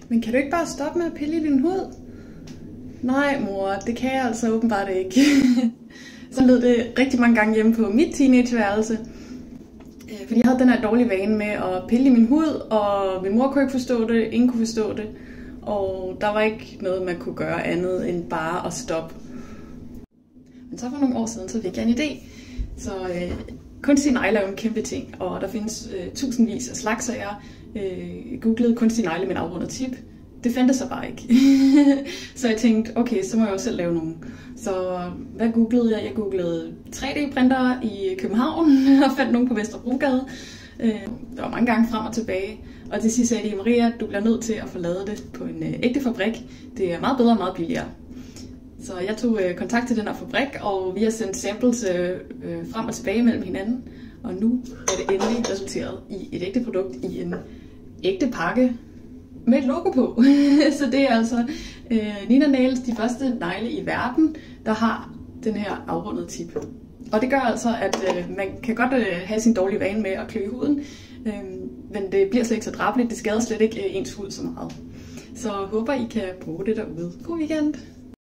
Men kan du ikke bare stoppe med at pille i din hud? Nej mor, det kan jeg altså åbenbart ikke. Så lød det rigtig mange gange hjemme på mit teenageværelse. Fordi jeg havde den her dårlige vane med at pille i min hud, og min mor kunne ikke forstå det, ingen kunne forstå det. Og der var ikke noget, man kunne gøre andet end bare at stoppe. Men så for nogle år siden, så fik jeg en idé. Så kunstig negle er jo en kæmpe ting, og der findes tusindvis af slags, og jeg googlede kunstig negle med en afrundet tip. Det fandtes så bare ikke. Så jeg tænkte, okay, så må jeg jo selv lave nogle. Så hvad googlede jeg? Jeg googlede 3D-printere i København og fandt nogle på Vesterbrogade. Der var mange gange frem og tilbage. Og til sidst sagde de, Maria, du bliver nødt til at få lavet det på en ægte fabrik. Det er meget bedre og meget billigere. Så jeg tog kontakt til den her fabrik, og vi har sendt samples frem og tilbage mellem hinanden. Og nu er det endelig resulteret i et ægte produkt i en ægte pakke med et logo på. Så det er altså Nina Nails, de første negle i verden, der har den her afrundede tip. Og det gør altså, at man kan godt have sin dårlige vane med at klø i huden, men det bliver slet ikke så drabeligt, det skader slet ikke ens hud så meget. Så håber I kan bruge det derude. God weekend!